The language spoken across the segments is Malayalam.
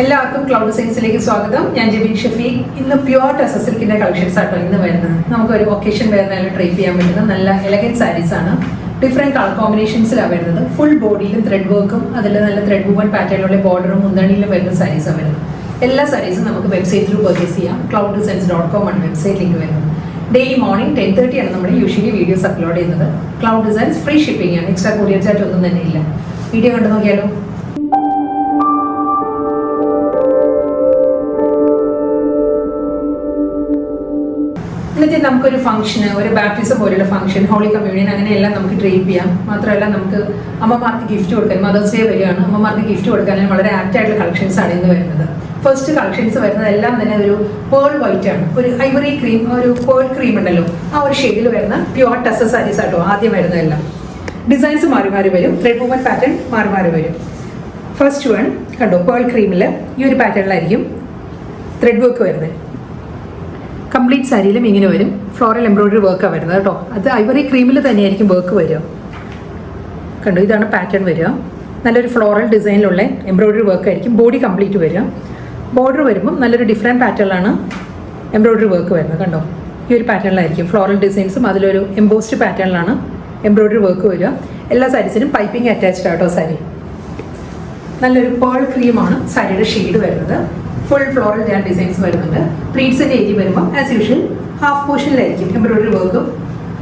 എല്ലാവർക്കും ക്ലൗഡ് ഡിസൈൻസിലേക്ക് സ്വാഗതം. ഞാൻ ജെബിൻ ഷഫീഖ്. ഇന്ന് പ്യുവർ ടെസർ സിൽക്കിന്റെ കളക്ഷൻസ് ആട്ടോ ഇന്ന് വരുന്നത്. നമുക്കൊരു ഒക്കേഷൻ വരുന്നതിൽ ട്രൈപ്പ് ചെയ്യാൻ പറ്റുന്ന നല്ല എലഗൻറ്റ് സാരീസ് ആണ്. ഡിഫറെന്റ് കളർ കോമ്പിനേഷൻസിലാണ് വരുന്നത്. ഫുൾ ബോഡിയിലും ത്രെഡ് വർക്കും അതിൽ നല്ല ത്രെഡ് വുവൺ പാറ്റേണിലുള്ള ബോർഡറും മുന്തണിയിലും വരുന്ന സാരീസാണ് വരുന്നത്. എല്ലാ സാരീസും നമുക്ക് വെബ്സൈറ്റ് ത്രൂ പർച്ചേസ് ചെയ്യാം. clouddesigns.com ആണ് വെബ്സൈറ്റ് ലിങ്ക് വരുന്നത്. ഡെയിലി മോർണിംഗ് 10:30 ആണ് നമ്മൾ യൂഷ്വലി വീഡിയോസ് അപ്ലോഡ് ചെയ്യുന്നത്. ക്ലൗഡ് ഡിസൈൻസ് ഫ്രീ ഷിപ്പിംഗ് ആണ്. എക്സ്ട്രാ കൊറിയർ ചാർജ് ഒന്നും തന്നെ ഇല്ല. വീഡിയോ കണ്ടു നോക്കിയാലോ. എന്നിട്ട് നമുക്കൊരു ഫംഗ്ഷന്, ഒരു ബാപ്റ്റിസം പോലുള്ള ഫംഗ്ഷൻ, ഹോളി കമ്മ്യൂണിയൻ, അങ്ങനെയെല്ലാം നമുക്ക് ഡ്രേപ്പ് ചെയ്യാം. മാത്രമല്ല നമുക്ക് അമ്മമാർക്ക് ഗിഫ്റ്റ് കൊടുക്കാൻ, മദേഴ്സ് ഡേ വരികയാണ്, അമ്മമാർക്ക് ഗിഫ്റ്റ് കൊടുക്കാൻ വളരെ ആപ്റ്റ് ആയിട്ടുള്ള കളക്ഷൻസ് ആണ് ഇന്ന് വരുന്നത്. ഫസ്റ്റ് കളക്ഷൻസ് വരുന്നത് എല്ലാം തന്നെ ഒരു പേൾ വൈറ്റ് ആണ്. ഒരു ഐവറി ക്രീം, ഒരു പേൾ ക്രീം ഉണ്ടല്ലോ, ആ ഒരു ഷെയ്ഡിൽ വരുന്ന പ്യുവർ ടെസർ സാരീസ് ആട്ടോ ആദ്യം വരുന്നതെല്ലാം. ഡിസൈൻസ് മാറി മാറി വരും, ത്രെഡ് വുവൺ പാറ്റേൺ മാറി മാറി വരും. ഫസ്റ്റ് വൺ കണ്ടോ, പേൾ ക്രീമിൽ ഈ ഒരു പാറ്റേണിലായിരിക്കും ത്രെഡ് വർക്ക് വരുന്നത്. കംപ്ലീറ്റ് സാരിയിലും ഇങ്ങനെ വരും. ഫ്ലോറൽ എംബ്രോയിഡറി വർക്കാണ് വരുന്നത് കേട്ടോ. അത് ഐവറി ക്രീമിൽ തന്നെയായിരിക്കും വർക്ക് വരിക. കണ്ടോ, ഇതാണ് പാറ്റേൺ വരിക. നല്ലൊരു ഫ്ലോറൽ ഡിസൈനിലുള്ള എംബ്രോയിഡറി വർക്ക് ആയിരിക്കും ബോഡി കംപ്ലീറ്റ് വരിക. ബോർഡർ വരുമ്പം നല്ലൊരു ഡിഫറെൻറ്റ് പാറ്റേണിലാണ് എംബ്രോയിഡറി വർക്ക് വരുന്നത്. കണ്ടോ, ഈ ഒരു പാറ്റേണിലായിരിക്കും ഫ്ലോറൽ ഡിസൈൻസും അതിലൊരു എംബോസ്ഡ് പാറ്റേണിലാണ് എംബ്രോയിഡറി വർക്ക് വരിക. എല്ലാ സാരീസിനും പൈപ്പിംഗ് അറ്റാച്ച്ഡ് ആട്ടോ സാരി. നല്ലൊരു പേൾ ക്രീമാണ് സാരിയുടെ ഷെയ്ഡ് വരുന്നത്. ഫുൾ ഫ്ലോറൽ ജാൻ ഡിസൈൻസ് വരുന്നുണ്ട്. പ്ലീറ്റ്സിൻ്റെ ഏരിയ വരുമ്പോൾ ആസ് യൂഷ്വൽ ഹാഫ് പോർഷനിലായിരിക്കും എംബ്രോയിഡറി വർക്കും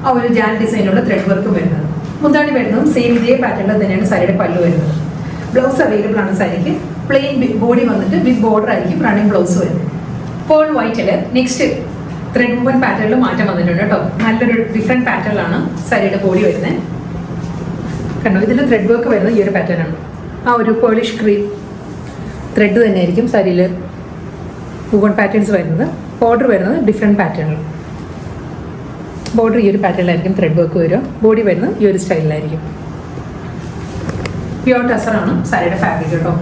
ആ ഒരു ജാൻ ഡിസൈനുള്ള ത്രെഡ് വർക്കും വരുന്നത്. മുന്താണി വരുന്നതും സെയിം ഇതേ പാറ്റേണിൽ തന്നെയാണ് സാരിയുടെ പല്ലു വരുന്നത്. ബ്ലൗസ് അവൈലബിൾ ആണ് സാരിക്ക്. പ്ലെയിൻ ബോഡി വന്നിട്ട് വിത്ത് ബോർഡർ ആയിരിക്കും റണ്ണിങ് ബ്ലൗസ് വരുന്നത്. പേൾ വൈറ്റിൽ നെക്സ്റ്റ് ത്രെഡ് വുവൺ പാറ്റേണിൽ മാറ്റം വന്നിട്ടുണ്ട് കേട്ടോ. നല്ലൊരു ഡിഫറെൻറ്റ് പാറ്റേണിലാണ് സാരിയുടെ ബോഡി വരുന്നത്. കണ്ടോ, ഇതിൽ ത്രെഡ് വർക്ക് വരുന്നത് ഈ ഒരു പാറ്റേൺ ആണ്. ആ ഒരു പേളിഷ് ക്രീം ത്രെഡ് തന്നെയായിരിക്കും സാരിയിൽ വുവൺ പാറ്റേൺസ് വരുന്നത്. ബോർഡർ വരുന്നത് ഡിഫറെൻറ്റ് പാറ്റേണിൽ. ബോർഡർ ഈ ഒരു പാറ്റേണിലായിരിക്കും ത്രെഡ് വർക്ക് വരിക. ബോഡി വരുന്നത് ഈ ഒരു സ്റ്റൈലിലായിരിക്കും. പ്യുവർ ടെസറാണ് സാരിയുടെ ഫാബ്രിക് കേട്ടോ.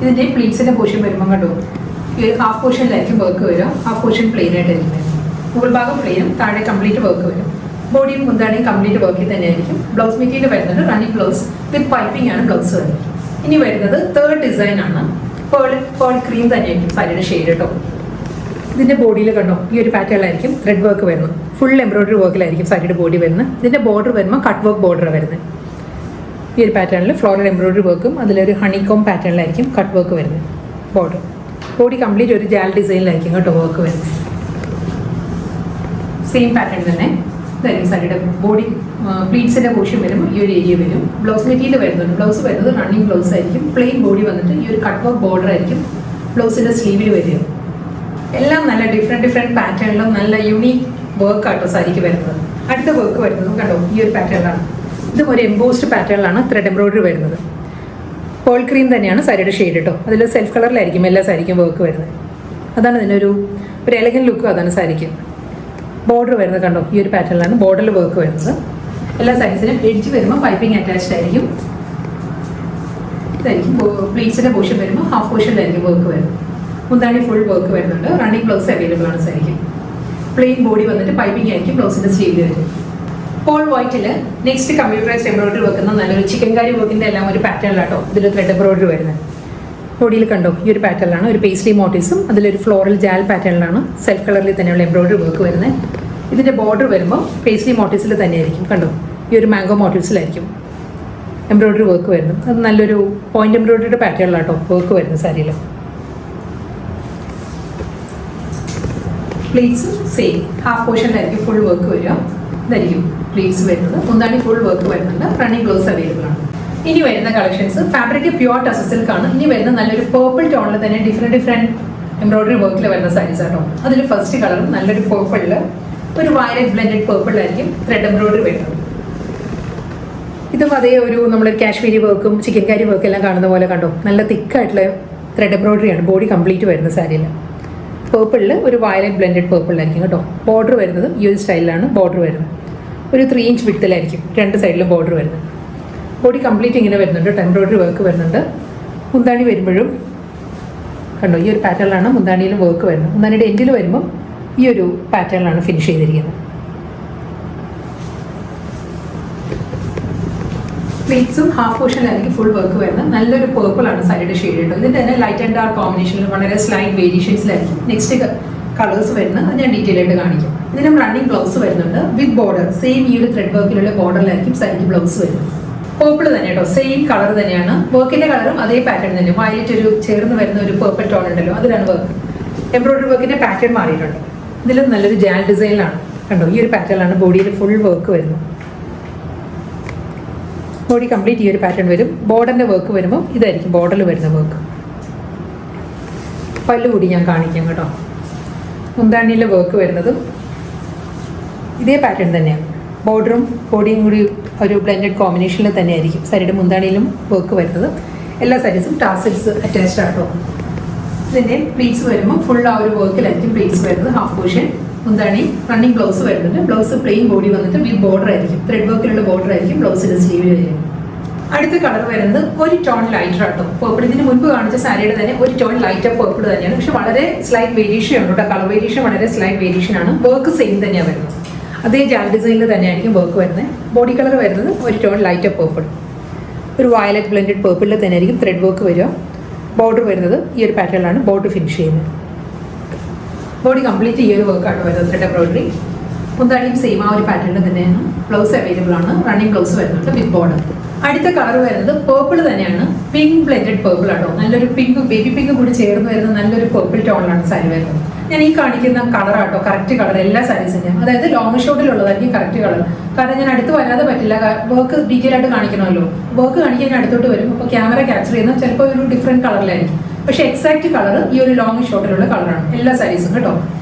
ഇതിൻ്റെ പ്ലീറ്റ്സിൻ്റെ പോർഷൻ വരുമ്പോൾ കണ്ടോ, ഈ ഒരു ഹാഫ് പോർഷനിലായിരിക്കും വർക്ക് വരിക. ഹാഫ് പോർഷൻ പ്ലെയിൻ ആയിട്ടായിരിക്കും വരുന്നത്. മുകൾ ഭാഗം പ്ലെയിനും താഴെ കംപ്ലീറ്റ് വർക്ക് വരും. ബോഡിയും മുന്താണിയും കംപ്ലീറ്റ് വർക്കിൽ തന്നെയായിരിക്കും. ബ്ലൗസ് മെറ്റീരിയൽ വരുന്നത് റണ്ണിങ് ബ്ലൗസ് വിത്ത് പൈപ്പിംഗ് ആണ് ബ്ലൗസ് വരുന്നത്. ഇനി വരുന്നത് തേർഡ് ഡിസൈൻ ആണ്. പേൾ ക്രീം തന്നെയായിരിക്കും സാരിയുടെ ഷെയ്ഡ് കേട്ടോ. ഇതിൻ്റെ ബോഡിയിൽ കണ്ടോ, ഈ ഒരു പാറ്റേണിലായിരിക്കും ത്രെഡ് വർക്ക് വരുന്നത്. ഫുൾ എംബ്രോയിഡറി വർക്കിലായിരിക്കും സാരിയുടെ ബോഡി വരുന്നത്. ഇതിൻ്റെ ബോർഡർ വരുമ്പോൾ കട്ട് വർക്ക് ബോർഡർ വരുന്നത്. ഈ ഒരു പാറ്റേണിൽ ഫ്ലോറൽ എംബ്രോയിഡറി വർക്കും അതിലൊരു ഹണികോം പാറ്റേണിലായിരിക്കും കട്ട് വർക്ക് വരുന്നത്. ബോർഡർ ബോഡി കംപ്ലീറ്റ് ഒരു ജാൽ ഡിസൈനിലായിരിക്കും കേട്ടോ വർക്ക് വരുന്നത്. സെയിം പാറ്റേൺ തന്നെ ഇതായിരിക്കും സാരിയുടെ ബോഡി. പ്ലീറ്റ്സിൻ്റെ പോർഷൻ വരുമ്പോൾ ഈ ഒരു ഏരിയ വരും. ബ്ലൗസ് മെറ്റീരിയൽ വരുന്നുണ്ട്. ബ്ലൗസ് വരുന്നത് റണ്ണിങ് ബ്ലൗസ് ആയിരിക്കും. പ്ലെയിൻ ബോഡി വന്നിട്ട് ഈ ഒരു കട്ട് വർക്ക് ബോർഡർ ആയിരിക്കും ബ്ലൗസിൻ്റെ സ്ലീവിൽ വരിക. എല്ലാം നല്ല ഡിഫറെൻറ്റ് പാറ്റേണിലും നല്ല യൂണീക്ക് വർക്ക് ആട്ടോ സാരിക്ക് വരുന്നത്. അടുത്ത വർക്ക് വരുന്നതും കണ്ടോ ഈ ഒരു പാറ്റേണിലാണ്. ഇതും ഒരു എംബോസ്ഡ് പാറ്റേണിലാണ് ത്രെഡ് എംബ്രോയിഡറി വരുന്നത്. പേൾ ക്രീം തന്നെയാണ് സാരിയുടെ ഷെയ്ഡ് കേട്ടോ. അതിൽ സെൽഫ് കളറിലായിരിക്കും എല്ലാ സാരിക്കും വർക്ക് വരുന്നത്. അതാണ് ഇതിനൊരു എലഗൻ ലുക്കും അതാണ് സാരിക്ക്. ബോർഡർ വരുന്നത് കണ്ടോ, ഈ ഒരു പാറ്റേണിലാണ് ബോർഡറിൽ വർക്ക് വരുന്നത്. എല്ലാ സൈസിനും എഡ്ജ് വരുമ്പോൾ പൈപ്പിംഗ് അറ്റാച്ച്ഡ് ആയിരിക്കും. ഇതായിരിക്കും പ്ലീറ്റ്സിൻ്റെ പോർഷൻ വരുമ്പോൾ ഹാഫ് പോർഷനിലായിരിക്കും വർക്ക് വരുന്നത്. മുന്താണി ഫുൾ വർക്ക് വരുന്നുണ്ട്. റണ്ണിങ് ബ്ലൗസ് അവൈലബിൾ ആണ് സാരിക്ക്. പ്ലെയിൻ ബോഡി വന്നിട്ട് പൈപ്പിംഗ് ആയിരിക്കും ബ്ലൗസിൻ്റെ സ്ലീവിൽ വരും. പേൾ വൈറ്റിൽ നെക്സ്റ്റ് കമ്പ്യൂട്ടറൈസ്ഡ് എംബ്രോയിഡറി വെക്കുന്ന നല്ലൊരു ചിക്കൻകാരി വർക്കിൻ്റെ എല്ലാം ഒരു പാറ്റേണിലാട്ടോ ഇതിൽ ത്രെഡ് എംബ്രോയിഡറി വരുന്നത്. ബോഡിയിൽ കണ്ടോ ഈ ഒരു പാറ്റേണിലാണ് ഒരു പേസ്ലി മോട്ടീവ്സും അതിലൊരു ഫ്ലോറൽ ജാൽ പാറ്റേണിലാണ് സെൽഫ് കളറിൽ തന്നെയുള്ള എംബ്രോയിഡറി വർക്ക് വരുന്നത്. ഇതിൻ്റെ ബോർഡർ വരുമ്പോൾ പേസ്ലി മോട്ടീവ്സിൽ തന്നെയായിരിക്കും കണ്ടോ, ഈ ഒരു മാംഗോ മോട്ടീവ്സിലായിരിക്കും എംബ്രോയിഡറി വർക്ക് വരുന്നത്. അത് നല്ലൊരു പോയിന്റ് എംബ്രോയിഡറിയുടെ പാറ്റേണിലാട്ടോ വർക്ക് വരുന്നത് സാരിയിൽ. പ്ലീറ്റ്സ് സെയിം ഹാഫ് പോർഷനിലായിരിക്കും ഫുൾ വർക്ക് വരിക. ഇതായിരിക്കും പ്ലീറ്റ്സ് വരുന്നത്. മുന്താണി ഫുൾ വർക്ക് വരുന്നുണ്ട്. റണ്ണിങ് ബ്ലൗസ് അവൈലബിൾ ആണ്. ഇനി വരുന്ന കളക്ഷൻസ് ഫാബ്രിക് പ്യുവർ ടെസർ സിൽക്കാണ്. ഇനി വരുന്ന നല്ലൊരു പേർപ്പിൾ ടോണിൽ തന്നെ ഡിഫറെൻറ്റ് എംബ്രോയിഡറി വർക്കിൽ വരുന്ന സാരീസ് ആട്ടോ. അതിൽ ഫസ്റ്റ് കളർ നല്ലൊരു പേർപ്പിളിൽ ഒരു വയലറ്റ് ബ്ലെൻഡഡ് പേർപ്പിളായിരിക്കും ത്രെഡ് എംബ്രോയിഡറി വരുന്നത്. ഇതും അതേ ഒരു നമ്മളൊരു കാശ്മീരി വർക്കും ചിക്കൻകാരി വർക്കും എല്ലാം കാണുന്ന പോലെ കണ്ടോ, നല്ല തിക്കായിട്ടുള്ള ത്രെഡ് എംബ്രോയിഡറിയാണ് ബോഡി കംപ്ലീറ്റ് വരുന്ന സാരിയിൽ. പേർപ്പിളിൽ ഒരു വയലറ്റ് ബ്ലെൻഡഡ് പേർപ്പിളായിരിക്കും കേട്ടോ. ബോർഡർ വരുന്നത് ഈ ഒരു സ്റ്റൈലിലാണ് ബോർഡർ വരുന്നത്. ഒരു 3 ഇഞ്ച് വിഡ്ത്തിലായിരിക്കും രണ്ട് സൈഡിലും ബോർഡർ വരുന്നത്. ബോഡി കംപ്ലീറ്റ് ഇങ്ങനെ വരുന്നുണ്ട്. എംബ്രോയിഡറി വർക്ക് വരുന്നുണ്ട്. മുന്താണി വരുമ്പോഴും കണ്ടോ ഈ ഒരു പാറ്റേണിലാണ് മുന്താണിയിലും വർക്ക് വരുന്നത്. മുന്താണിയുടെ എൻഡിൽ വരുമ്പം ഈ ഒരു പാറ്റേണിലാണ് ഫിനിഷ് ചെയ്തിരിക്കുന്നത്. പ്ലീറ്റ്സും ഹാഫ് പോർഷനിലായിരിക്കും ഫുൾ വർക്ക് വരുന്നത്. നല്ലൊരു പേർപ്പിൾ ആണ് സാരിയുടെ ഷെയ്ഡ് കേട്ടോ. ഇതിന്റെ തന്നെ ലൈറ്റ് ആൻഡ് ഡാർക്ക് കോമ്പിനേഷനിൽ വളരെ സ്ലൈറ്റ് വേരിയേഷൻസിലായിരിക്കും നെക്സ്റ്റ് കളേഴ്സ് വരുന്നത്. അത് ഞാൻ ഡീറ്റെയിൽ ആയിട്ട് കാണിക്കും. ഇതിനും റണ്ണിങ് ബ്ലൗസ് വരുന്നുണ്ട് വിത്ത് ബോർഡർ. സെയിം ഈ ഒരു ത്രെഡ് വർക്കിലുള്ള ബോർഡറിലായിരിക്കും സാരിക്ക് ബ്ലൗസ് വരുന്നത്. പേർപ്പിൾ തന്നെ കേട്ടോ, സെയിം കളർ തന്നെയാണ്. വർക്കിന്റെ കളറും അതേ പാറ്റേൺ തന്നെ. വയലറ്റ് ഒരു ചേർന്ന് വരുന്ന ഒരു പേർപ്പിൾ ടോൺ ഉണ്ടല്ലോ, അതിലാണ് വർക്ക്. എംബ്രോയിഡറി വർക്കിന്റെ പാറ്റേൺ മാറിയിട്ടുണ്ട്. ഇതിലും നല്ലൊരു ജാൽ ഡിസൈനിലാണ് കണ്ടോ. ഈ ഒരു പാറ്റേണിലാണ് ബോഡിയിൽ ഫുൾ വർക്ക് വരുന്നത്. ബോഡി കംപ്ലീറ്റ് ഈ ഒരു പാറ്റേൺ വരും. ബോർഡറിന്റെ വർക്ക് വരുമ്പോൾ ഇതായിരിക്കും ബോർഡറിൽ വരുന്ന വർക്ക്. പല്ല് കൂടി ഞാൻ കാണിക്കാം കേട്ടോ. മുന്താണിയിലെ വർക്ക് വരുന്നതും ഇതേ പാറ്റേൺ തന്നെയാണ്. ബോർഡറും ബോഡിയും കൂടി ഒരു ബ്ലെൻഡഡ് കോമ്പിനേഷനിൽ തന്നെയായിരിക്കും സാരിയുടെ മുന്താണിയിലും വർക്ക് വരുന്നത്. എല്ലാ സാരീസും ടാസൽസ് അറ്റാച്ച്ഡ് ആട്ടോ. ഇതിൻ്റെ പ്ലീറ്റ്സ് വരുമ്പോൾ ഫുൾ ആ ഒരു വർക്കിലായിരിക്കും പ്ലീറ്റ്സ് വരുന്നത്. ഹാഫ് പോർഷൻ മുന്താണി റണ്ണിങ് ബ്ലൗസ് വരുന്നുണ്ട്. ബ്ലൗസ് പ്ലെയിൻ ബോഡി വന്നിട്ട് വിത്ത് ബോർഡർ ആയിരിക്കും. ത്രെഡ് വർക്കിലുള്ള ബോർഡർ ആയിരിക്കും ബ്ലൗസിന്റെ സ്ലീവിൽ വരും. അടുത്ത കളർ വരുന്നത് ഒരു ടോൺ ലൈറ്റർ ആട്ടോ. പേർപ്പിൾ ഇതിന് മുൻപ് കാണിച്ച സാരിയുടെ തന്നെ ഒരു ടോൺ ലൈറ്റർ പേർപ്പിൾ തന്നെയാണ്. പക്ഷെ വളരെ സ്ലൈറ്റ് വേരിയേഷൻ ഉണ്ട് കേട്ടോ. കളർ വേരിയേഷൻ വളരെ സ്ലൈറ്റ് വേരിയേഷൻ ആണ്. വർക്ക് സെയിം തന്നെയാണ് വരുന്നത്. അതേ ജാൽ ഡിസൈനിൽ തന്നെയായിരിക്കും വർക്ക് വരുന്നത്. ബോഡി കളർ വരുന്നത് ഒരു ടോൺ ലൈറ്റർ പേർപ്പിൾ. ഒരു വയലറ്റ് ബ്ലെൻഡഡ് പേർപ്പിളിൽ തന്നെ ആയിരിക്കും ത്രെഡ് വർക്ക് വരിക. ബോർഡർ വരുന്നത് ഈ ഒരു പാറ്റേണിലാണ് ബോർഡർ ഫിനിഷ് ചെയ്യുന്നത്. ബോഡി കംപ്ലീറ്റ് ഈ ഒരു വർക്കാണ് വരുന്നത്. Thread embroidery. മുന്താണിയും സെയിം ആ ഒരു പാറ്റേണിൽ തന്നെയാണ്. ബ്ലൗസ് അവൈലബിൾ ആണ്. റണ്ണിങ് ബ്ലൗസ് വരുന്നുണ്ട് വിത്ത് ബോർഡർ. അടുത്ത കളർ വരുന്നത് പേർപ്പിൾ തന്നെയാണ്. പിങ്ക് ബ്ലെൻഡഡ് പേർപ്പിൾ ആണോ. നല്ലൊരു പിങ്ക് ബേബി പിങ്ക് കൂടി ചേർന്ന് വരുന്ന നല്ലൊരു പേർപ്പിൾ ടോണിലാണ് സാരി വരുന്നത്. ഞാൻ ഈ കാണിക്കുന്ന കളർ ആട്ടോ കറക്റ്റ് കളർ എല്ലാ സാരീസിൻ്റെയും. അതായത് ലോങ് ഷോട്ടിലുള്ളതായിരിക്കും കറക്റ്റ് കളർ. കാരണം ഞാൻ അടുത്ത് വരാതെ പറ്റില്ല. വർക്ക് ഡീറ്റെയിൽ ആയിട്ട് കാണിക്കണമല്ലോ. വർക്ക് കാണിക്കാൻ അടുത്തോട്ട് വരും. അപ്പോൾ ക്യാമറ ക്യാപ്ചർ ചെയ്യുന്ന ചിലപ്പോൾ ഒരു ഡിഫറെൻറ്റ് കളറിലായിരിക്കും. പക്ഷേ എക്സാക്ട് കളർ ഈ ഒരു ലോങ് ഷോട്ടിലുള്ള കളറാണ് എല്ലാ സാരീസും കേട്ടോ.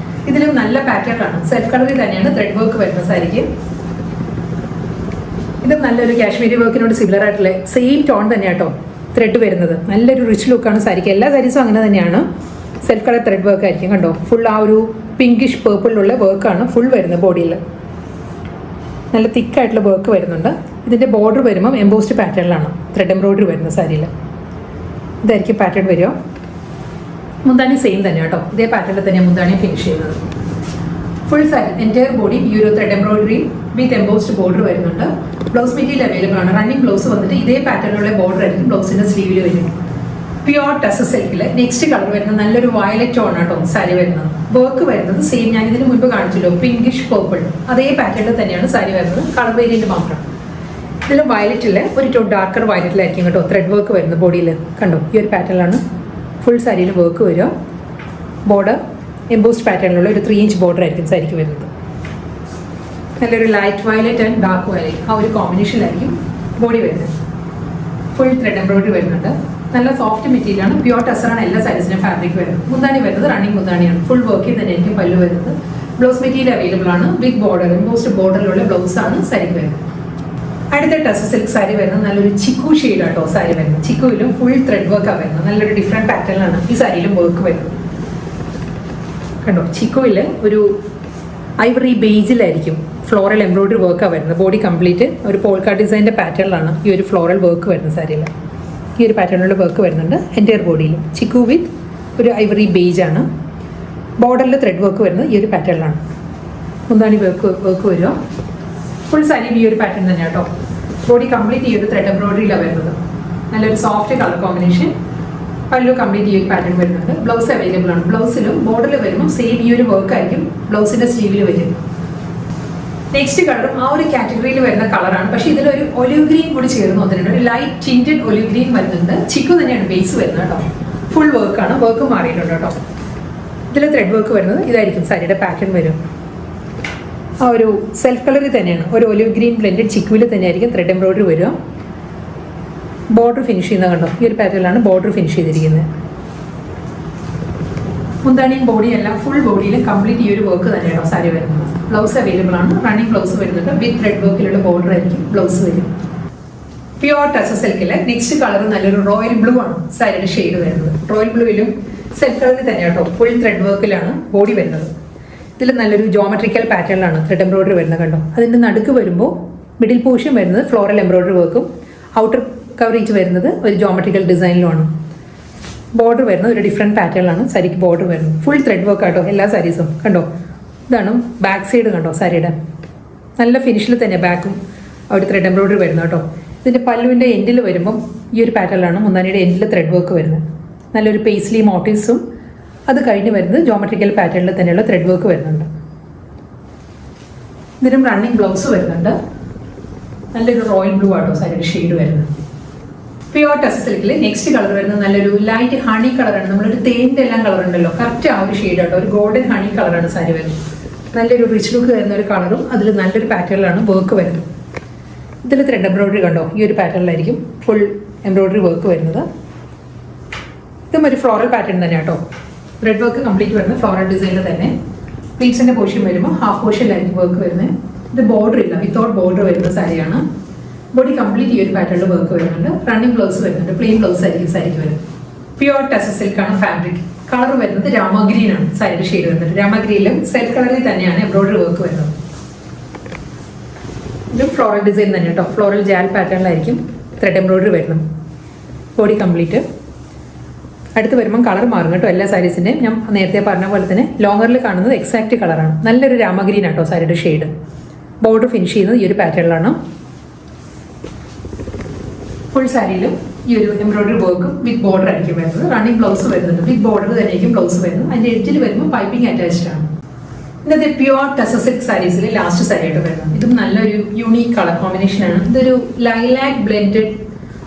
ഇതിലും നല്ല പാറ്റേൺ ആണ്. സെൽഫ് കളറിൽ തന്നെയാണ് ത്രെഡ് വർക്ക് വരുന്ന സാരിക്ക്. ഇതും നല്ലൊരു കാശ്മീരി വർക്കിനോട് സിമിലർ ആയിട്ടുള്ള സെയിം ടോൺ തന്നെയാണ് കേട്ടോ ത്രെഡ് വരുന്നത്. നല്ലൊരു റിച്ച് ലുക്കാണ് സാരിക്ക്. എല്ലാ സാരീസും അങ്ങനെ തന്നെയാണ്. സെൽഫ് കളർ ത്രെഡ് വർക്ക് ആയിരിക്കും കണ്ടോ. ഫുൾ ആ ഒരു പിങ്കിഷ് പേർപ്പിളിലുള്ള വർക്കാണ് ഫുൾ വരുന്നത്. ബോഡിയിൽ നല്ല തിക്കായിട്ടുള്ള വർക്ക് വരുന്നുണ്ട്. ഇതിൻ്റെ ബോർഡർ വരുമ്പം എംബോസ്ഡ് പാറ്റേണിലാണ് ത്രെഡ് എംബ്രോയിഡറി വരുന്ന സാരിയിൽ. ഇതായിരിക്കും പാറ്റേൺ വരിക. മുന്താണി സെയിം തന്നെ കേട്ടോ. ഇതേ പാറ്റേണിൽ തന്നെയാണ് മുന്താണി ഫിനിഷ് ചെയ്യുന്നത്. ഫുൾ സാരി എൻറ്റയർ ബോഡി ഈ ഒരു ത്രെഡ് എംബ്രോയിഡറി വിത്ത് എംബോസ്ഡ് ബോർഡർ വരുന്നുണ്ട്. ബ്ലൗസ് മെറ്റീരിയൽ അവൈലബിൾ ആണ്. റണ്ണിങ് ബ്ലൗസ് വന്നിട്ട് ഇതേ പാറ്റേണിലുള്ള ബോർഡർ ആയിരിക്കും ബ്ലൗസിൻ്റെ സ്ലീവിൽ വരും. പ്യുവർ ടസർ സിൽക്കിൽ നെക്സ്റ്റ് കളർ വരുന്നത് നല്ലൊരു വയലറ്റ് ടോൺ ആട്ടോ സാരി വരുന്നത്. വർക്ക് വരുന്നത് സെയിം ഞാൻ ഇതിന് മുൻപ് കാണിച്ചല്ലോ പിങ്കിഷ് പേർപ്പിൾ അതേ പാറ്റേണിൽ തന്നെയാണ് സാരി വരുന്നത്. കളർ വേരിയന്റ് മാത്രം. ഇതിൽ വയലറ്റിൽ ഒരു ടോൺ ഡാർക്കർ വയലറ്റിലായിരിക്കും കേട്ടോ ത്രെഡ് വർക്ക് വരുന്നത്. ബോഡിയിൽ കണ്ടോ ഈ ഒരു പാറ്റേണിലാണ് ഫുൾ സാരിയിൽ വർക്ക് വരിക. ബോർഡർ എംബോസ്ഡ് പാറ്റേണിലുള്ള ഒരു 3 ഇഞ്ച് ബോർഡർ ആയിരിക്കും സാരിക്ക് വരുന്നത്. നല്ലൊരു light violet and dark violet ആ ഒരു കോമ്പിനേഷനിലായിരിക്കും ബോഡി വരുന്നത്. ഫുൾ ത്രെഡ് എംബ്രോയിഡറി വരുന്നുണ്ട്. നല്ല സോഫ്റ്റ് മെറ്റീരിയലാണ്. പ്യുവർ ടെസറാണ് എല്ലാ സാരീസിനും ഫാബ്രിക് വരുന്നത്. മുന്താണി വരുന്നത് റണ്ണിങ് മുന്താണിയാണ്. ഫുൾ വർക്കിൽ തന്നെ ആയിരിക്കും പല്ല് വരുന്നത്. ബ്ലൗസ് മെറ്റീരിയൽ അവൈലബിൾ ആണ്. വിത്ത് ബോർഡർ എംബോസ്ഡ് ബോർഡറിലുള്ള ബ്ലൗസാണ് സാരിക്ക് വരുന്നത്. അടുത്ത ടസർ സിൽക്ക് സാരി വരുന്നത് നല്ലൊരു ചിക്കു ഷെയ്ഡ് ആട്ടോ സാരി വരുന്നത്. ചിക്കുവിലും ഫുൾ ത്രെഡ് വർക്കാണ് വരുന്നത്. നല്ലൊരു ഡിഫറെൻറ്റ് പാറ്റേണിലാണ് ഈ സാരിയിലും വർക്ക് വരുന്നത്. കണ്ടോ ചിക്കുവിൽ ഒരു ഐവറി ബേജിലായിരിക്കും ഫ്ലോറൽ എംബ്രോയിഡറി വർക്കാണ് വരുന്നത്. ബോഡി കംപ്ലീറ്റ് ഒരു പോൾക്ക ഡിസൈൻ്റെ പാറ്റേണിലാണ് ഈ ഒരു ഫ്ലോറൽ വർക്ക് വരുന്നത് സാരിയിൽ. ഈ ഒരു പാറ്റേണിലുള്ള വർക്ക് വരുന്നുണ്ട് എൻറ്റയർ ബോഡിയിൽ. ചിക്കു വിത്ത് ഒരു ഐവറി ബേജാണ്. ബോർഡറിൽ ത്രെഡ് വർക്ക് വരുന്നത് ഈ ഒരു പാറ്റേണിലാണ്. മുന്താണി വർക്ക് വരിക. ഫുൾ സാരി ഈ ഒരു പാറ്റേൺ തന്നെയാണ് കേട്ടോ. ബോഡി കംപ്ലീറ്റ് ഈ ഒരു ത്രെഡ് എംബ്രോയിഡറിയിലാണ് വരുന്നത്. നല്ലൊരു സോഫ്റ്റ് കളർ കോമ്പിനേഷൻ. പല്ലു കംപ്ലീറ്റ് ഈ ഒരു പാറ്റേൺ വരുന്നുണ്ട്. ബ്ലൗസ് അവൈലബിൾ ആണ്. ബ്ലൗസിലും ബോർഡറിൽ വരുമ്പോൾ സെയിം ഈ ഒരു വർക്ക് ആയിരിക്കും ബ്ലൗസിൻ്റെ സ്ലീവിൽ വരും. നെക്സ്റ്റ് കളറും ആ ഒരു കാറ്റഗറിയിൽ വരുന്ന കളറാണ്. പക്ഷേ ഇതിലൊരു ഒലിവ് ഗ്രീൻ കൂടി ചേർന്ന് വന്നിട്ടുണ്ട്. ഒരു ലൈറ്റ് ടിൻറ്റഡ് ഒലിവ് ഗ്രീൻ വരുന്നുണ്ട്. ചിക്കു തന്നെയാണ് ബേസ് വരുന്നത് കേട്ടോ. ഫുൾ വർക്കാണ്. വർക്ക് മാറിയിട്ടുണ്ട് കേട്ടോ. ഇതിൽ ത്രെഡ് വർക്ക് വരുന്നത് ഇതായിരിക്കും സാരിയുടെ പാറ്റേൺ വരും. ആ ഒരു സെൽഫ് കളറിൽ തന്നെയാണ് ഒരു ഒലിവ് ഗ്രീൻ ബ്ലെൻഡഡ് ചിക്കുവിൽ തന്നെയായിരിക്കും ത്രെഡ് എംബ്രോയിഡറി വരിക. ബോർഡർ ഫിനിഷ് ചെയ്യുന്നത് കണ്ടോ ഈ ഒരു പാറ്റേണിലാണ് ബോർഡർ ഫിനിഷ് ചെയ്തിരിക്കുന്നത്. മുന്താണിയും ബോഡിയും എല്ലാം ഫുൾ ബോഡിയിലും കംപ്ലീറ്റ് ഈ ഒരു വർക്ക് തന്നെയാണോ സാരി വരുന്നത്. ബ്ലൗസ് അവൈലബിൾ ആണ്. റണ്ണിങ് ബ്ലൗസ് വരുന്നുണ്ട്. വിത്ത് ത്രെഡ് വർക്കിലുള്ള ബോർഡർ ആയിരിക്കും ബ്ലൗസ് വരും. പ്യുവർ ടസർ സിൽക്കിൽ നെക്സ്റ്റ് കളർ നല്ലൊരു റോയൽ ബ്ലൂ ആണ് സാരിയുടെ ഷെയ്ഡ് വരുന്നത്. റോയൽ ബ്ലൂവിലും സെൽഫ് കളറിൽ തന്നെയാട്ടോ ഫുൾ ത്രെഡ് വർക്കിലാണ് ബോഡി വരുന്നത്. ഇതിൽ നല്ലൊരു ജോമെട്രിക്കൽ പാറ്റേണിലാണ് ത്രെഡ് എംബ്രോയിഡറി വരുന്നത് കണ്ടോ. അതിൻ്റെ നടുക്ക് വരുമ്പോൾ മിഡിൽ പോർഷൻ വരുന്നത് ഫ്ലോറൽ എംബ്രോയിഡറി വർക്കും ഔട്ടർ കവറേജ് വരുന്നത് ഒരു ജോമെട്രിക്കൽ ഡിസൈനിലുമാണ്. ബോർഡർ വരുന്നത് ഒരു ഡിഫറെൻറ്റ് പാറ്റേണിലാണ് സാരിക്ക് ബോർഡർ വരുന്നത്. ഫുൾ ത്രെഡ് വർക്ക് ആട്ടോ എല്ലാ സാരീസും കണ്ടോ. ഇതാണ് ബാക്ക് സൈഡ് കണ്ടോ സാരിയുടെ. നല്ല ഫിനിഷിൽ തന്നെ ബാക്കും ഒരു ത്രെഡ് എംബ്രോയിഡറി വരുന്നത് കേട്ടോ. ഇതിൻ്റെ പല്ലുവിൻ്റെ എൻഡിൽ വരുമ്പം ഈ ഒരു പാറ്റേണിലാണ് മുന്താനിയുടെ എൻഡിൽ ത്രെഡ് വർക്ക് വരുന്നത്. നല്ലൊരു പേസ്ലി മോട്ടീവ്സും അത് കഴിഞ്ഞ് വരുന്നത് ജോമെട്രിക്കൽ പാറ്റേണിൽ തന്നെയുള്ള ത്രെഡ് വർക്ക് വരുന്നുണ്ട്. ഇതിനും റണ്ണിങ് ബ്ലൗസ് വരുന്നുണ്ട്. നല്ലൊരു റോയൽ ബ്ലൂ ആട്ടോ സാരിയുടെ ഷെയ്ഡ് വരുന്നത്. പ്യുവർ ടെക്സ് സിൽക്കിൽ നെക്സ്റ്റ് കളർ വരുന്നത് നല്ലൊരു ലൈറ്റ് ഹണി കളറാണ്. നമ്മളൊരു തേൻ്റെ എല്ലാം കളർ ഉണ്ടല്ലോ, കറക്റ്റ് ആ ഒരു ഷെയ്ഡ് ആട്ടോ. ഒരു ഗോൾഡൻ ഹണി കളറാണ് സാരി വരുന്നത്. നല്ലൊരു റിച്ച് ലുക്ക് വരുന്ന ഒരു കളറും അതിൽ നല്ലൊരു പാറ്റേണിലാണ് വർക്ക് വരുന്നത്. ഇതിൽ ത്രെഡ് എംബ്രോയിഡറി കണ്ടോ, ഈ ഒരു പാറ്റേണിലായിരിക്കും ഫുൾ എംബ്രോയിഡറി വർക്ക് വരുന്നത്. ഇതും ഒരു ഫ്ലോറൽ പാറ്റേൺ തന്നെ കേട്ടോ. ത്രെഡ് വർക്ക് കംപ്ലീറ്റ് വരുന്നത് ഫ്ലോറൽ ഡിസൈനിൽ തന്നെ. പ്ലീറ്റ്സിൻ്റെ പോർഷൻ വരുമ്പോൾ ഹാഫ് പോർഷനിലായിരിക്കും വർക്ക് വരുന്നത്. ഇത് ബോർഡർ ഇല്ല, വിത്തൗട്ട് ബോർഡർ വരുന്ന സാരിയാണ്. ബോഡി കംപ്ലീറ്റ് ഈ ഒരു പാറ്റേണിൽ വർക്ക് വരുന്നുണ്ട്. റണ്ണിങ് ബ്ലൗസ് വരുന്നുണ്ട്. പ്ലെയിൻ ബ്ലൗസ് ആയിരിക്കും സാരിക്ക് വരുന്നത്. പ്യുവർ ടെക്സ് സിൽക്കാണ് ഫാബ്രിക്. കളർ വരുന്നത് രാമഗ്രീൻ ആണ് സാരിയുടെ ഷെയ്ഡ് വരുന്നത്. രാമഗ്രീനിലും സെൽഫ് കളറിൽ തന്നെയാണ് എംബ്രോയിഡറി വർക്ക് വരുന്നത്. ഇതും ഫ്ലോറൽ ഡിസൈൻ തന്നെ കേട്ടോ. ഫ്ലോറൽ ജാൽ പാറ്റേണിലായിരിക്കും ത്രെഡ് എംബ്രോയിഡറി വരുന്നത്. Body complete. അടുത്ത് വരുമ്പം കളർ മാറും കേട്ടോ. എല്ലാ സാരീസിൻ്റെയും ഞാൻ നേരത്തെ പറഞ്ഞ പോലെ തന്നെ ലോങ്ങറിൽ കാണുന്നത് എക്സാക്റ്റ് കളറാണ്. നല്ലൊരു രാമഗ്രീൻ ആട്ടോ സാരിയുടെ ഷെയ്ഡ്. ബോർഡർ ഫിനിഷ് ചെയ്യുന്നത് ഈ ഒരു പാറ്റേണിലാണ്. ഫുൾ സാരിയിലും ഈ ഒരു എംബ്രോയിഡറി വർക്കും വിത്ത് ബോർഡർ ആയിരിക്കും വരുന്നത്. റണ്ണിങ് ബ്ലൗസ് വരുന്നുണ്ട്. വിത്ത് ബോർഡർ തന്നെയായിരിക്കും ബ്ലൗസ് വരുന്നത്. അതിൻ്റെ എഡ്ജിൽ വരുമ്പോൾ പൈപ്പിംഗ് അറ്റാച്ച്ഡ് ആണ്. ഇന്നത്തെ പ്യുവർ ടെക്സ് സിൽക്ക് സാരീസിൽ ലാസ്റ്റ് സാരി ആയിട്ട് വരുന്നത്. ഇതും നല്ലൊരു യൂണീക്ക് കളർ കോമ്പിനേഷൻ ആണ്. ഇതൊരു ലൈലാക്ക് ബ്ലെൻഡഡ്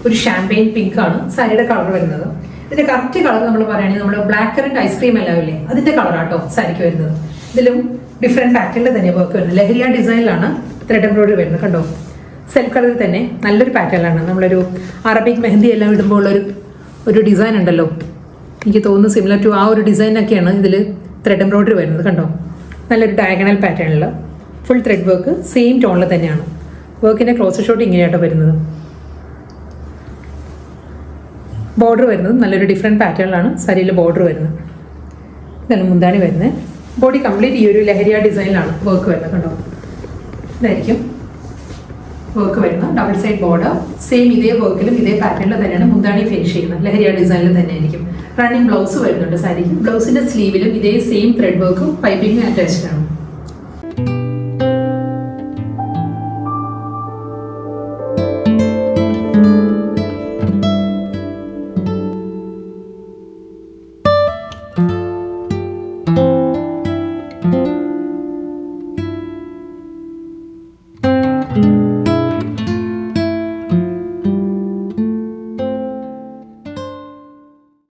ഒരു ഷാമ്പെയിൻ പിങ്ക് ആണ് സാരിയുടെ കളർ വരുന്നത്. ഇതിന്റെ കറക്റ്റ് കളർ നമ്മൾ പറയുകയാണെങ്കിൽ നമ്മൾ ബ്ലാക്ക് കറന്റ് ഐസ്ക്രീം എല്ലാം ഇല്ലേ, അതിന്റെ കളറാട്ടോ സാരിക്ക് വരുന്നത്. ഇതിലും ഡിഫറെന്റ് പാറ്റേണിൽ തന്നെ വർക്ക് വരുന്നത്. ലഹരിയ ഡിസൈനിലാണ് ത്രെഡ് എംബ്രോയിഡറി വരുന്നത്. കണ്ടോ, സെൽഫ് കളറിൽ തന്നെ നല്ലൊരു പാറ്റേണിലാണ്. നമ്മളൊരു അറബിക് മെഹന്തി എല്ലാം ഇടുമ്പോൾ ഒരു ഡിസൈൻ ഉണ്ടല്ലോ, എനിക്ക് തോന്നുന്നു സിമിലർ ടു ആ ഒരു ഡിസൈനൊക്കെയാണ് ഇതിൽ ത്രെഡ് എംബ്രോയിഡറി വരുന്നത്. കണ്ടോ, നല്ലൊരു ഡയഗണൽ പാറ്റേണിൽ ഫുൾ ത്രെഡ് വർക്ക് സെയിം ടോണിൽ തന്നെയാണ്. വർക്കിൻ്റെ ക്ലോസർ ഷോട്ട് ഇങ്ങനെയാട്ടോ വരുന്നത്. ബോർഡർ വരുന്നത് നല്ലൊരു ഡിഫറെൻറ്റ് പാറ്റേണിലാണ് സാരിയിൽ ബോർഡർ വരുന്നത്. ഇതാണ് മുന്താണി വരുന്നത്. ബോഡി കംപ്ലീറ്റ് ഈ ഒരു ലഹരിയ ഡിസൈനിലാണ് വർക്ക് വരുന്നത്. കണ്ടോ, ഇതായിരിക്കും വർക്ക് വരുന്നത്. ഡബിൾ സൈഡ് ബോർഡർ സെയിം ഇതേ വർക്കിലും ഇതേ പാറ്റേണിൽ തന്നെയാണ് മുന്താണി ഫിനിഷ് ചെയ്യുന്നത്. ലഹരിയ ഡിസൈനിൽ തന്നെ ആയിരിക്കും. റണ്ണിങ് ബ്ലൗസ് വരുന്നുണ്ട് സാരിക്ക്. ബ്ലൗസിൻ്റെ സ്ലീവിലും ഇതേ സെയിം ത്രെഡ് വർക്കും പൈപ്പിംഗും അറ്റാച്ച്ഡ് ആണ്.